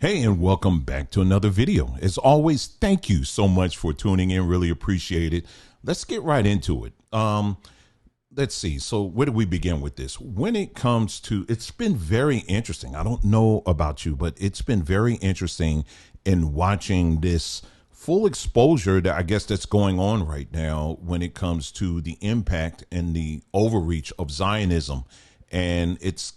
Hey, and welcome back to another video. As always, thank you so much for tuning in. Really appreciate it. Let's get right into it. Let's see. So where do we begin with this? When it comes to, it's been very interesting. I don't know about you, but it's been very interesting in watching this full exposure that I guess that's going on right now when it comes to the impact and the overreach of Zionism. And it's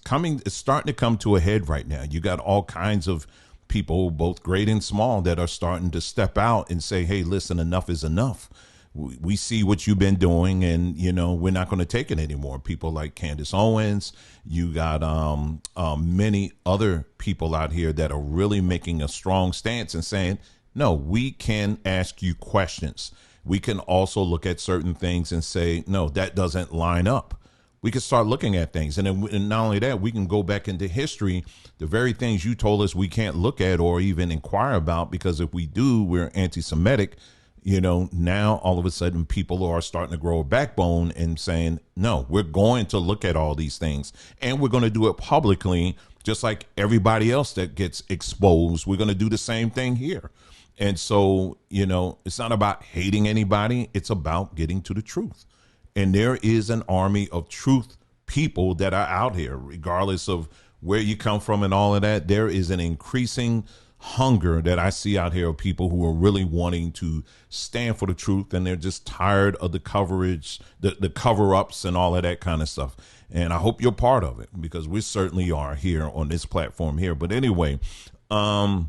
starting to come to a head right now. You got all kinds of people, both great and small, that are starting to step out and say, hey, listen, enough is enough. We see what you've been doing, and, you know, we're not going to take it anymore. People like Candace Owens, you got many other people out here that are really making a strong stance and saying, no, we can ask you questions. We can also look at certain things and say, no, that doesn't line up. We can start looking at things. And then, and not only that, we can go back into history, the very things you told us we can't look at or even inquire about, because if we do, we're anti-Semitic. You know, now all of a sudden people are starting to grow a backbone and saying, no, we're going to look at all these things, and we're going to do it publicly, just like everybody else that gets exposed. We're going to do the same thing here. And so, you know, it's not about hating anybody. It's about getting to the truth. And there is an army of truth people that are out here, regardless of where you come from and all of that. There is an increasing hunger that I see out here of people who are really wanting to stand for the truth, and they're just tired of the coverage, the cover-ups and all of that kind of stuff. And I hope you're part of it, because we certainly are here on this platform here. But anyway, so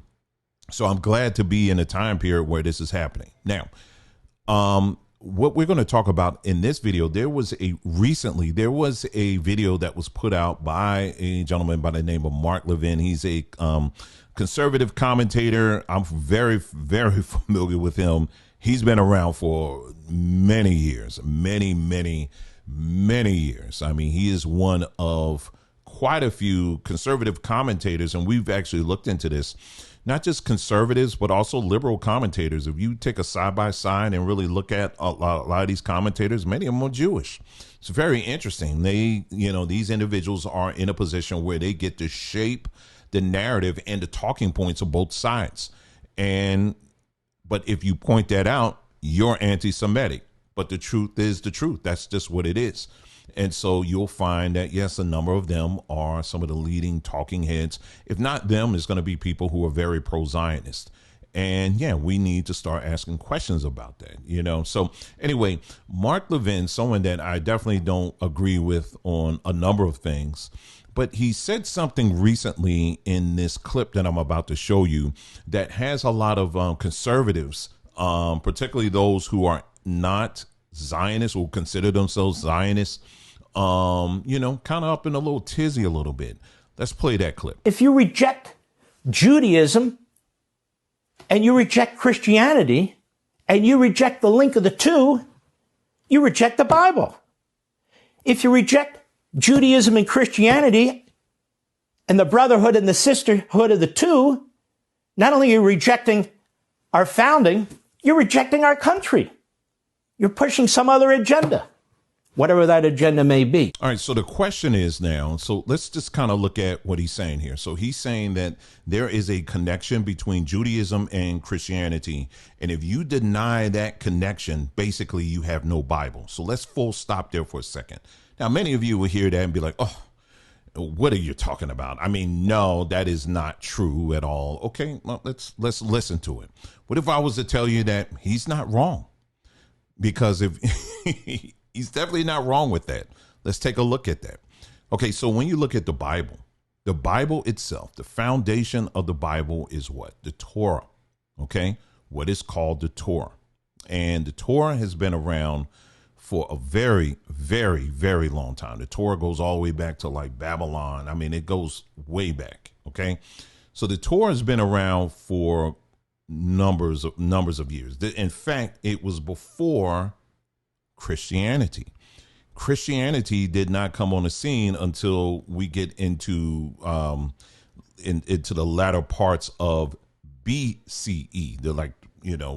I'm glad to be in a time period where this is happening. Now, what we're going to talk about in this video, there was a video that was put out by a gentleman by the name of Mark Levin. He's a conservative commentator. I'm very, very familiar with him. He's been around for many years, many years. I mean, he is one of quite a few conservative commentators, and we've actually looked into this. Not just conservatives, but also liberal commentators. If you take a side-by-side and really look at a lot of these commentators, many of them are Jewish. It's very interesting. These individuals are in a position where they get to shape the narrative and the talking points of both sides. But if you point that out, you're anti-Semitic. But the truth is the truth. That's just what it is. And so you'll find that, yes, a number of them are some of the leading talking heads. If not them, it's going to be people who are very pro-Zionist. And yeah, we need to start asking questions about that, you know. So anyway, Mark Levin, someone that I definitely don't agree with on a number of things, but he said something recently in this clip that I'm about to show you that has a lot of conservatives, particularly those who are not Zionists or consider themselves Zionists, kind of up in a little tizzy a little bit. Let's play that clip. If you reject Judaism and you reject Christianity and you reject the link of the two, you reject the Bible. If you reject Judaism and Christianity and the brotherhood and the sisterhood of the two, not only are you rejecting our founding, you're rejecting our country. You're pushing some other agenda, whatever that agenda may be. All right. So the question is now, so let's just kind of look at what he's saying here. So he's saying that there is a connection between Judaism and Christianity. And if you deny that connection, basically you have no Bible. So let's full stop there for a second. Now, many of you will hear that and be like, oh, what are you talking about? I mean, no, that is not true at all. OK, well, let's listen to it. What if I was to tell you that he's not wrong? Because if he's definitely not wrong with that. Let's take a look at that. Okay, so when you look at the Bible itself, the foundation of the Bible is what? The Torah. Okay, what is called the Torah. And the Torah has been around for a very, very, very long time. The Torah goes all the way back to like Babylon. I mean, it goes way back. Okay, so the Torah has been around for numbers of years. In fact, it was before Christianity. Christianity did not come on the scene until we get into the latter parts of BCE. They're like,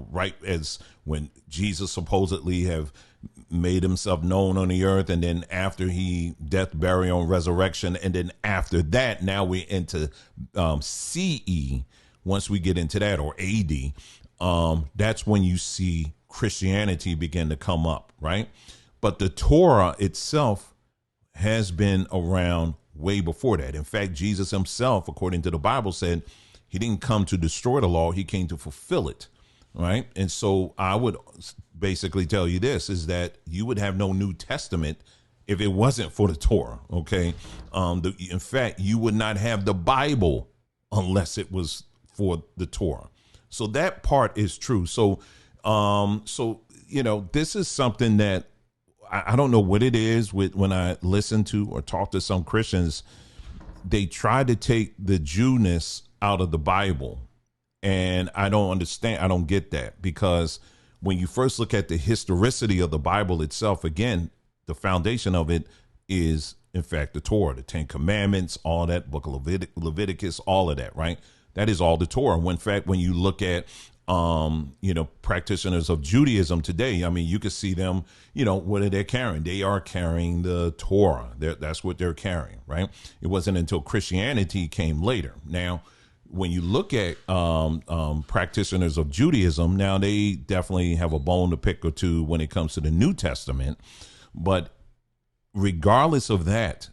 right as when Jesus supposedly have made himself known on the earth, and then after he death, burial, and resurrection, and then after that, now we're into CE, once we get into that, or AD, that's when you see Christianity begin to come up, right? But the Torah itself has been around way before that. In fact, Jesus himself, according to the Bible, said he didn't come to destroy the law, he came to fulfill it, right? And so I would basically tell you this, is that you would have no New Testament if it wasn't for the Torah, okay? In fact, you would not have the Bible unless it was for the Torah. So that part is true. So, this is something that I don't know what it is with when I listen to or talk to some Christians. They try to take the Jewness out of the Bible. And I don't understand. I don't get that, because when you first look at the historicity of the Bible itself, again, the foundation of it is, in fact, the Torah, the Ten Commandments, all that, book of Leviticus, all of that, right? That is all the Torah. When, in fact, when you look at practitioners of Judaism today, I mean, you can see them, what are they carrying? They are carrying the Torah. That's what they're carrying, right? It wasn't until Christianity came later. Now, when you look at practitioners of Judaism, now they definitely have a bone to pick or two when it comes to the New Testament. But regardless of that,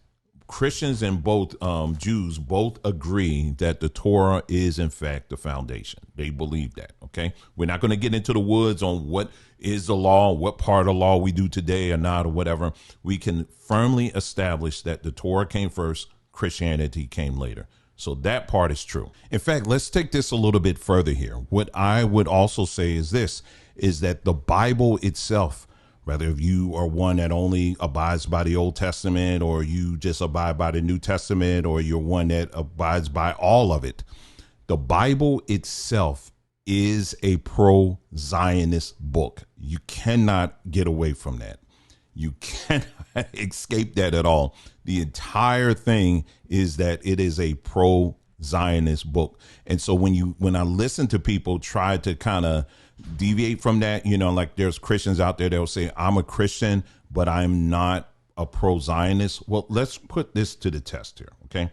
Christians and both Jews both agree that the Torah is, in fact, the foundation. They believe that. OK, we're not going to get into the woods on what is the law, what part of the law we do today or not or whatever. We can firmly establish that the Torah came first. Christianity came later. So that part is true. In fact, let's take this a little bit further here. What I would also say is this, is that the Bible itself, whether if you are one that only abides by the Old Testament, or you just abide by the New Testament, or you're one that abides by all of it, the Bible itself is a pro-Zionist book. You cannot get away from that. You cannot escape that at all. The entire thing is that it is a pro-Zionist book. And so when I listen to people try to kind of deviate from that, like there's Christians out there that will say, I'm a Christian, but I'm not a pro-Zionist. Well, let's put this to the test here. Okay.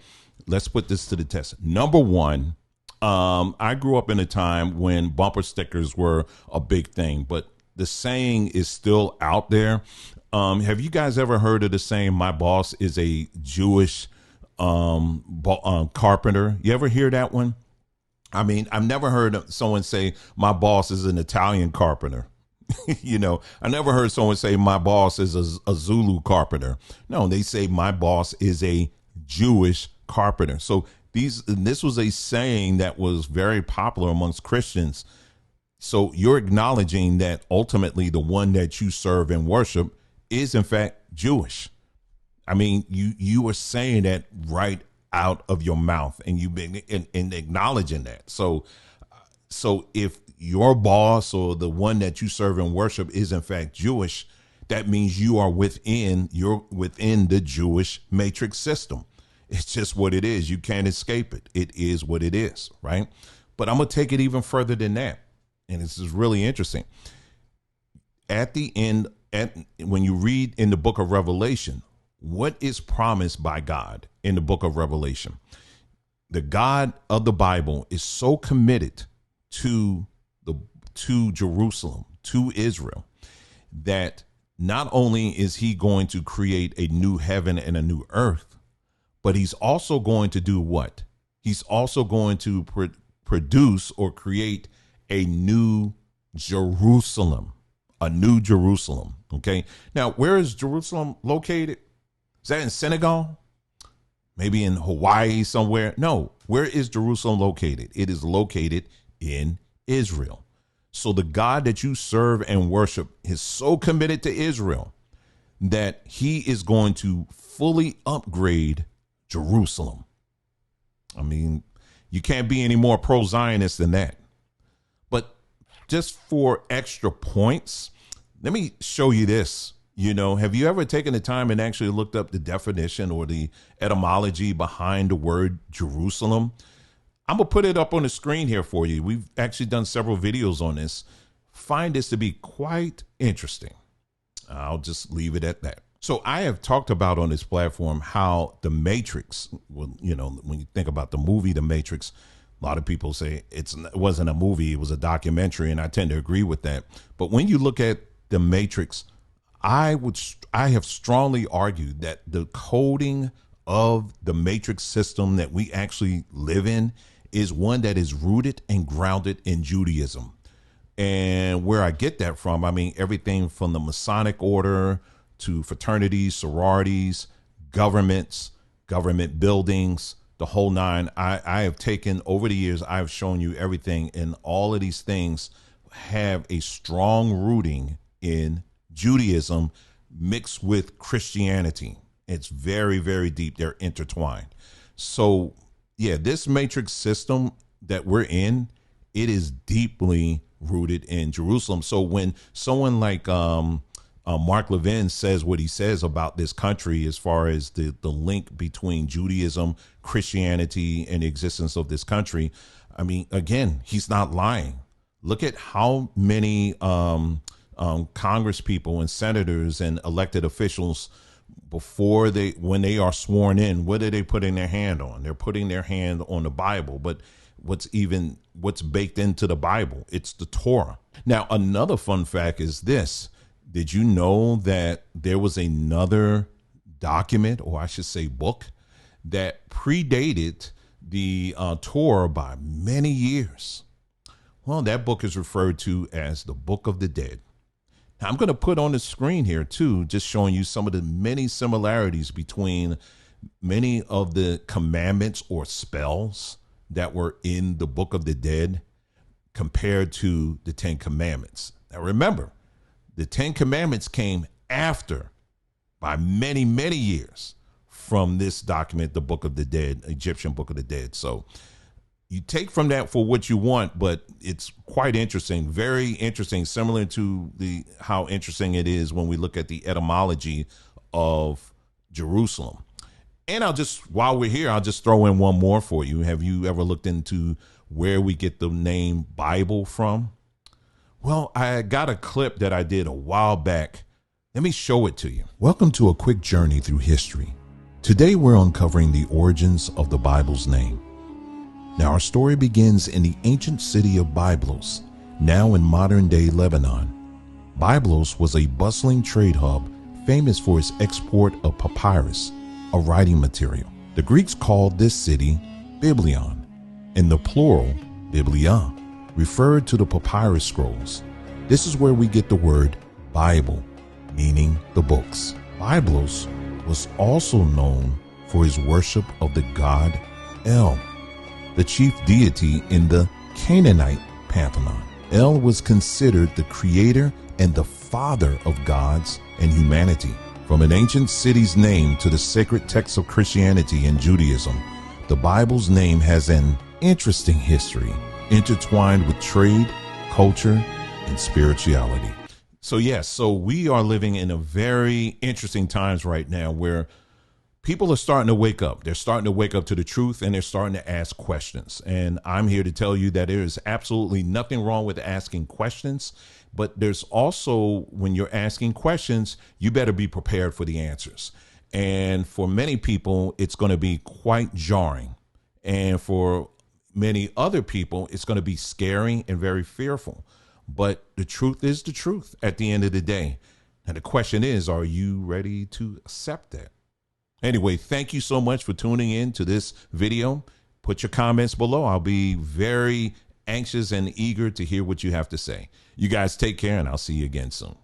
Let's put this to the test. Number one, I grew up in a time when bumper stickers were a big thing, but the saying is still out there. Have you guys ever heard of the saying, my boss is a Jewish carpenter? You ever hear that one? I mean, I've never heard someone say my boss is an Italian carpenter. I never heard someone say my boss is a Zulu carpenter. No, they say my boss is a Jewish carpenter. So this was a saying that was very popular amongst Christians. So you're acknowledging that ultimately the one that you serve and worship is in fact Jewish. I mean, you are saying that right out of your mouth, and you've been in acknowledging that. So if your boss or the one that you serve and worship is in fact Jewish, that means you're within the Jewish matrix system. It's just what it is. You can't escape it. It is what it is, right? But I'm going to take it even further than that. And this is really interesting. At the end, when you read in the book of Revelation, what is promised by God in the book of Revelation? The God of the Bible is so committed to Jerusalem, to Israel, that not only is he going to create a new heaven and a new earth, but he's also going to do what? He's also going to produce or create a new Jerusalem, a new Jerusalem. Okay. Now, where is Jerusalem located? Is that in Senegal? Maybe in Hawaii somewhere? No. Where is Jerusalem located? It is located in Israel. So the God that you serve and worship is so committed to Israel that he is going to fully upgrade Jerusalem. I mean, you can't be any more pro-Zionist than that. But just for extra points, let me show you this. Have you ever taken the time and actually looked up the definition or the etymology behind the word Jerusalem? I'm going to put it up on the screen here for you. We've actually done several videos on this. Find this to be quite interesting. I'll just leave it at that. So I have talked about on this platform how the Matrix, when you think about the movie The Matrix, A lot of people say it wasn't a movie, it was a documentary, and I tend to agree with that. But when you look at the Matrix, I have strongly argued that the coding of the Matrix system that we actually live in is one that is rooted and grounded in Judaism. And where I get that from, I mean, everything from the Masonic order to fraternities, sororities, governments, government buildings, the whole nine. I have taken over the years, I've shown you everything, and all of these things have a strong rooting in Judaism mixed with Christianity. It's very, very deep. They're intertwined. So yeah, this matrix system that we're in, it is deeply rooted in Jerusalem. So when someone like Mark Levin says what he says about this country, as far as the link between Judaism, Christianity, and the existence of this country, I mean, again, he's not lying. Look at how many Congress people and senators and elected officials, when they are sworn in, what are they putting their hand on? They're putting their hand on the Bible. But what's baked into the Bible? It's the Torah. Now, another fun fact is this. Did you know that there was another document, or I should say book, that predated the Torah by many years? Well, that book is referred to as the Book of the Dead. Now, I'm going to put on the screen here, too, just showing you some of the many similarities between many of the commandments or spells that were in the Book of the Dead compared to the Ten Commandments. Now, remember, the Ten Commandments came after, by many, many years, from this document, the Book of the Dead, Egyptian Book of the Dead. So you take from that for what you want, but it's quite interesting, very interesting, similar to how interesting it is when we look at the etymology of Jerusalem. And while we're here, I'll just throw in one more for you. Have you ever looked into where we get the name Bible from? Well, I got a clip that I did a while back. Let me show it to you. Welcome to a quick journey through history. Today, we're uncovering the origins of the Bible's name. Now, our story begins in the ancient city of Byblos, now in modern-day Lebanon. Byblos was a bustling trade hub famous for its export of papyrus, a writing material. The Greeks called this city Biblion, and the plural, Biblia, referred to the papyrus scrolls. This is where we get the word Bible, meaning the books. Byblos was also known for his worship of the god El, the chief deity in the Canaanite pantheon. El was considered the creator and the father of gods and humanity. From an ancient city's name to the sacred texts of Christianity and Judaism, the Bible's name has an interesting history, intertwined with trade, culture, and spirituality. So yes, so we are living in a very interesting times right now where people are starting to wake up. They're starting to wake up to the truth, and they're starting to ask questions. And I'm here to tell you that there is absolutely nothing wrong with asking questions. But there's also, when you're asking questions, you better be prepared for the answers. And for many people, it's going to be quite jarring. And for many other people, it's going to be scary and very fearful. But the truth is the truth at the end of the day. And the question is, are you ready to accept that? Anyway, thank you so much for tuning in to this video. Put your comments below. I'll be very anxious and eager to hear what you have to say. You guys take care, and I'll see you again soon.